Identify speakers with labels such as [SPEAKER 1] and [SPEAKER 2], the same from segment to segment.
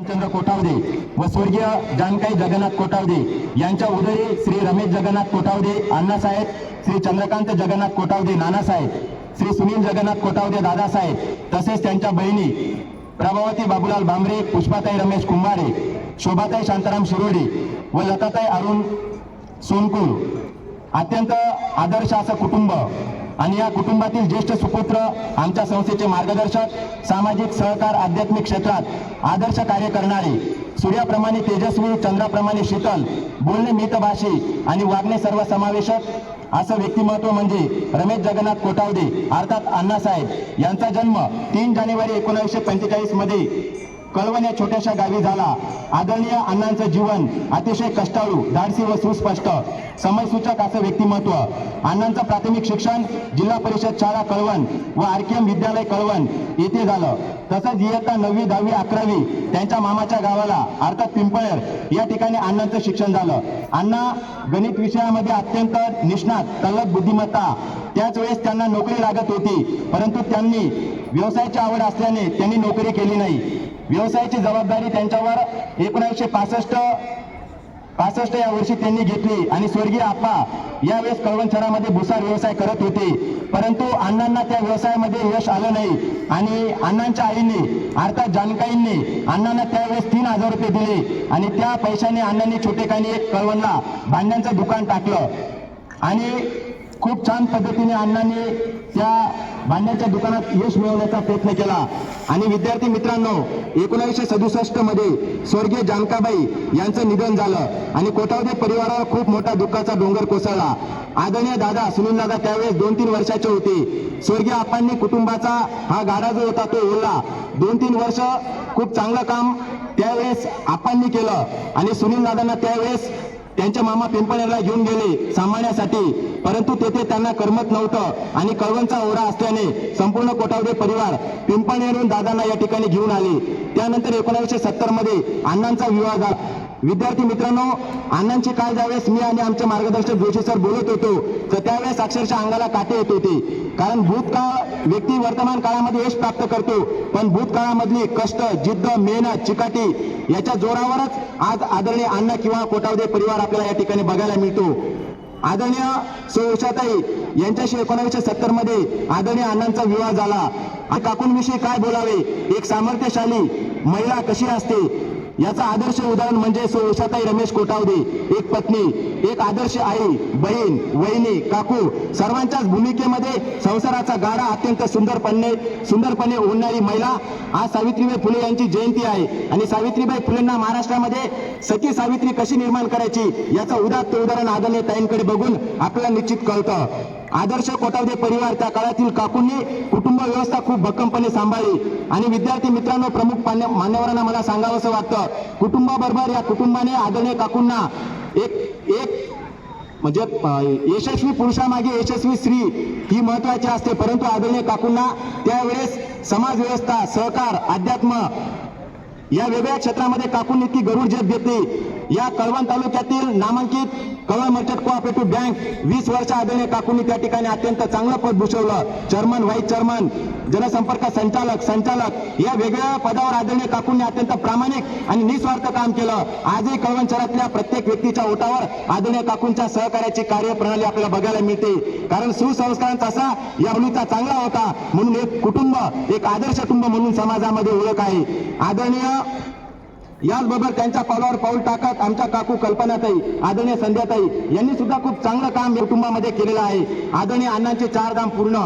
[SPEAKER 1] चंद्र कोठावदे व स्वर्गीय जानकाई जगन्नाथ कोठावदे यांच्या उदरी श्री रमेश जगन्नाथ कोठावदे अण्णासाहेब, श्री चंद्रकांत जगन्नाथ कोठावदे नानासाहेब, श्री सुनील जगन्नाथ कोठावदे दादासाहेब, तसेच त्यांच्या बहिणी प्रभावती बाबूलाल भांबरे, पुष्पाताई रमेश कुंभारे, शोभाताई शांताराम शिरोडे व लताताई अरुण सोनकुळ, अत्यंत आदर्श असं कुटुंब आणि या कुटुंबातील ज्येष्ठ सुपुत्र आमच्या संस्थेचे मार्गदर्शक, सामाजिक सहकार आध्यात्मिक क्षेत्रात आदर्श कार्य करणारे, सूर्याप्रमाणे तेजस्वी, चंद्राप्रमाणे शीतल, बोलणे मितभाषी आणि वागणे सर्वसमावेशक असं व्यक्तिमत्व म्हणजे रमेश जगन्नाथ कोठावदे अर्थात अण्णासाहेब यांचा जन्म 3 जानेवारी 1945 मध्ये कळवण या छोट्याशा गावी झाला। आदरणीय अण्णांचं जीवन अतिशय कष्टाळू, धाडसी व सुस्पष्ट, समयसूचक असं व्यक्तिमत्व। अण्णांचं प्राथमिक शिक्षण जिल्हा परिषद शाळा कळवण व आरकेएम विद्यालय कळवण येथे झालं। तसंच इयत्ता 9वी, 10वी, 11वी त्यांच्या मामाच्या गावाला अर्थात पिंपळेर या ठिकाणी अण्णांचं शिक्षण झालं। अण्णा गणित विषयामध्ये अत्यंत निष्णात, तल्लख बुद्धिमत्ता, त्याच वेळेस त्यांना नोकरी लागत होती, परंतु त्यांनी व्यवसायाची आवड असल्याने त्यांनी नोकरी केली नाही। व्यवसायाची जबाबदारी त्यांच्यावर 1965 या वर्षी त्यांनी घेतली आणि स्वर्गीय आप्पा यावेळेस कळवण शहरामध्ये भुसार व्यवसाय करत होते, परंतु अण्णांना त्या व्यवसायामध्ये यश आलं नाही आणि अण्णांच्या आईने अर्थात जानकाईंनी अण्णांना त्यावेळेस 3000 रुपये दिले आणि त्या पैशाने अण्णांनी छोटेखानी एक कळवणला भांड्यांचं दुकान टाकलं आणि खूप छान पद्धतीने अण्णांनी त्या भांड्याच्या दुकानात यश मिळवण्याचा प्रयत्न केला। आणि विद्यार्थी मित्रांनो, 1967 मध्ये स्वर्गीय जानकाबाई यांचं निधन झालं आणि कोठावदे परिवारावर खूप मोठा दुःखाचा डोंगर कोसळला। आदरणीय दादा सुनील दादा त्यावेळेस 2-3 वर्षाचे होते। स्वर्गीय आप्पांनी कुटुंबाचा हा गाडा जो होता तो ओढला। 2-3 वर्ष खूप चांगलं काम त्यावेळेस आप्पांनी केलं आणि सुनील दादांना त्यावेळेस त्यांचे मामा पिंपळेरला घेऊन गेले सांभाळण्यासाठी, परंतु तेथे त्यांना करमत नव्हतं आणि कळवणचा ओढा असल्याने संपूर्ण कोठावदे परिवार पिंपळेरहून दादांना या ठिकाणी घेऊन आले। त्यानंतर 1970 मध्ये अण्णांचा विवाह झाला। विद्यार्थी मित्रांनो, अण्णांची काळ ज्यावेळेस मी आणि आमचे मार्गदर्शक जोशी सर बोलत होतो तर त्यावेळेस अक्षरशः अंगाला काटे येत होते, कारण भूतकाळ व्यक्ती वर्तमान काळामध्ये यश प्राप्त करतो, पण भूतकाळामधली कष्ट, जिद्द, मेहनत, चिकाटी याच्या जोरावरच आज आदरणीय अण्णा किंवा कोठावदे परिवार आपल्याला या ठिकाणी बघायला मिळतो। आदरणीय सौ उषाताई यांच्याशी 1970 मध्ये आदरणीय अण्णांचा विवाह झाला। काकूंविषयी काय बोलावे, एक सामर्थ्यशाली महिला कशी असते याचा आदर्श उदाहरण म्हणजे सौ उषाताई रमेश कोठावदे, एक पत्नी, एक आदर्श आई, बहीण, वहिनी, काकू, सर्वांच्याच भूमिकेमध्ये संसाराचा गाडा अत्यंत सुंदरपणे ओढणारी महिला। आज सावित्रीबाई फुले यांची जयंती आहे आणि सावित्रीबाई फुलेंना महाराष्ट्रामध्ये सती सावित्री कशी निर्माण करायची याचं उदात्त उदाहरण आदरणीय ताईंकडे बघून आपल्याला निश्चित कळतं। आदर्श कोठावदे परिवार त्या काळातील काकूंनी कुटुंब व्यवस्था खूप भक्कमपणे सांभाळली आणि विद्यार्थी मित्रांनो, प्रमुख मान्यवरांना मला सांगावंसं वाटतं, कुटुंबाबरोबर या कुटुंबाने आदरणीय काकूंना एक म्हणजे यशस्वी पुरुषामागे यशस्वी स्त्री ही महत्वाची असते, परंतु आदरणीय काकूंना त्यावेळेस समाज व्यवस्था, सहकार, अध्यात्म या वेगळ्या क्षेत्रामध्ये काकूंनी ती गरुड झेप घेतली। या कळवण तालुक्यातील नामांकित कळवण मर्चंट कोऑपरेटिव्ह बँक 20 वर्ष आदरणीय काकूंनी त्या ठिकाणी अत्यंत चांगलं पद भूषवलं। चेअरमन, व्हाईस चेअरमन, जनसंपर्क संचालक या वेगळ्या पदावर आदरणीय काकूंनी अत्यंत प्रामाणिक आणि निस्वार्थ काम केलं। आजही कळवण शहरातल्या प्रत्येक व्यक्तीच्या ओठावर आदरणीय काकूंच्या सहकार्याची कार्यप्रणाली आपल्याला बघायला मिळते, कारण सुसंस्कारांचा असा या मुलीचा चांगला होता म्हणून एक कुटुंब, एक आदर्श कुटुंब म्हणून समाजामध्ये ओळख आहे। आदरणीय याचबरोबर त्यांच्या पावलावर पाऊल टाकत आमच्या काकू कल्पनाताई, आदरणीय संध्याताई यांनी सुद्धा खूप चांगलं काम या कुटुंबामध्ये केलेलं आहे। आदरणीय अण्णांचे 4 धाम पूर्ण,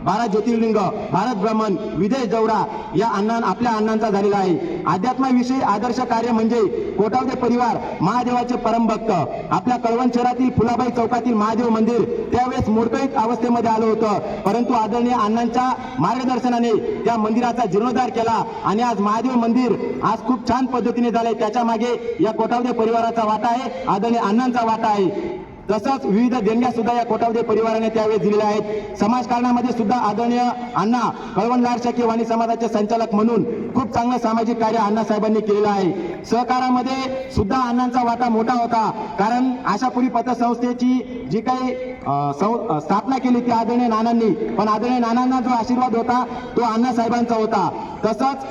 [SPEAKER 1] 12 ज्योतिर्लिंग, भारत भ्रमण, विदेश दौरा या आपल्या अण्णांचा झालेला आहे। अध्यात्माविषयी आदर्श कार्य म्हणजे कोठावदे परिवार महादेवाचे परमभक्त। आपल्या कळवण शहरातील फुलाबाई चौकातील महादेव मंदिर त्यावेळेस मोडकळीत अवस्थेमध्ये आलं होतं, परंतु आदरणीय अण्णांच्या मार्गदर्शनाने त्या मंदिराचा जीर्णोद्धार केला आणि आज महादेव मंदिर आज खूप छान पद्धतीने झालंय। त्याच्या मागे या कोठावदे परिवाराचा वाटा आहे, आदरणीय अण्णांचा वाटा आहे। तसंच विविध देणग्या सुद्धा या कोठावदे परिवाराने त्यावेळेस दिलेल्या आहेत। समाजकारणामध्ये सुद्धा आदरणीय अण्णा कळवण लाड शाखीय वाणी समाजाचे संचालक म्हणून खूप चांगलं सामाजिक कार्य अण्णासाहेबांनी केलेलं आहे। सहकारामध्ये सुद्धा अण्णांचा वाटा मोठा होता, कारण आशापुरी पतसंस्थेची जी काही स्थापना केली ती आदरणीय नानांनी, पण आदरणीय नानांना जो आशीर्वाद होता तो अण्णासाहेबांचा होता। तसंच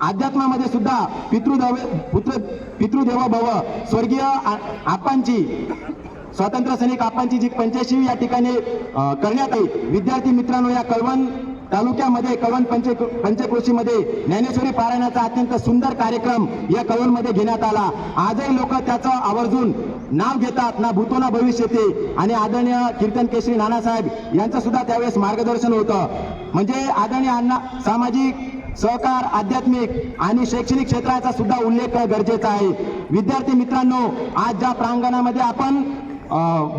[SPEAKER 1] अध्यात्मामध्ये सुद्धा पितृदेवो भव स्वर्गीय आपांची स्वातंत्र्य सैनिक आपांची जी 85 या ठिकाणी करण्यात आली. विद्यार्थी मित्रांनो, या कळवण तालुक्यामध्ये कळवण पंचक्रोशीमध्ये ज्ञानेश्वरी पारायणाचा अत्यंत सुंदर कार्यक्रम या कळवणमध्ये घेण्यात आला. आजही लोक त्याचं आवर्जून नाव घेतात, ना भूतो ना भविष्यते. आणि आदरणीय कीर्तन केसरी नानासाहेब यांचं सुद्धा त्यावेळेस मार्गदर्शन होतं. म्हणजे आदरणीय अण्णा सामाजिक सहकार, आध्यात्मिक आणि शैक्षणिक क्षेत्राचा सुद्धा उल्लेख गरजेचा आहे. विद्यार्थी मित्रांनो, आज ज्या प्रांगणामध्ये आपण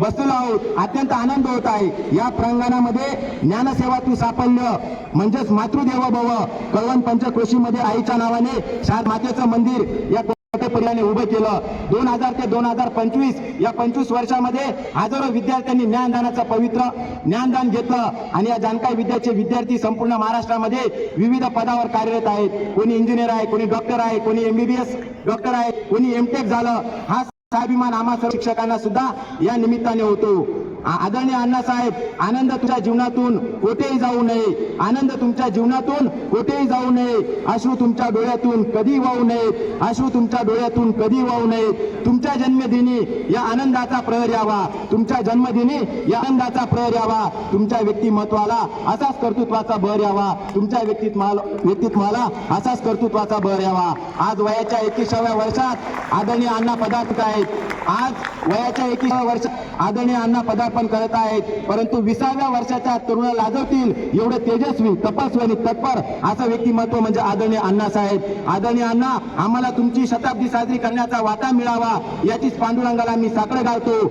[SPEAKER 1] बसलेलो आहोत, अत्यंत आनंद होत आहे. या प्रांगणामध्ये ज्ञानसेवा तू साफल्य म्हणजेच मातृदेवो भव कळवण पंचक्रोशीमध्ये आईच्या नावाने शारदा मातेचं मंदिर या पर्यायाने उभं केलं. 2000 ते 2025 या 25 वर्षामध्ये हजारो विद्यार्थ्यांनी ज्ञानदानाचं पवित्र ज्ञानदान घेतलं. आणि या जानकारी विद्याचे विद्यार्थी संपूर्ण महाराष्ट्रामध्ये विविध पदावर कार्यरत आहेत. कोणी इंजिनियर आहे, कोणी डॉक्टर आहे, कोणी MBBS डॉक्टर आहे, कोणी MTech झालं. हा स्वाभिमान आम्हा सर्व शिक्षकांना सुद्धा या निमित्ताने होतो. आदरणीय अण्णासाहेब, आनंद तुमच्या जीवनातून कोठेही जाऊ नये, आनंद तुमच्या जीवनातून कोठेही जाऊ नये. अश्रू तुमच्या डोळ्यातून कधी वाहू नयेत, अश्रू तुमच्या डोळ्यातून कधी वाहू नयेत. तुमच्या जन्मदिनी या आनंदाचा प्रहर यावा, तुमच्या जन्मदिनी या आनंदाचा प्रहर यावा. तुमच्या व्यक्तिमत्वाला असाच कर्तृत्वाचा बहर यावा, तुमच्या व्यक्तित्वाला असाच कर्तृत्वाचा बहर यावा. आज वयाच्या 21व्या वर्षात आदरणीय अण्णा पदार्पक आहेत. आज वयाच्या 21व्या वर्षात आदरणीय अण्णा पदार्पण करत आहेत. परंतु 20व्या वर्षाच्या तरुणाला लाजवतील एवढे तेजस्वी, तपस्वी आणि तत्पर असं व्यक्तिमत्व म्हणजे आदरणीय अण्णासाहेब. आदरणीय अण्णा, आम्हाला तुमची शताब्दी साजरी करण्याचा वाटा मिळावा याचीच पांडुरंगाला मी साकडं घालतो.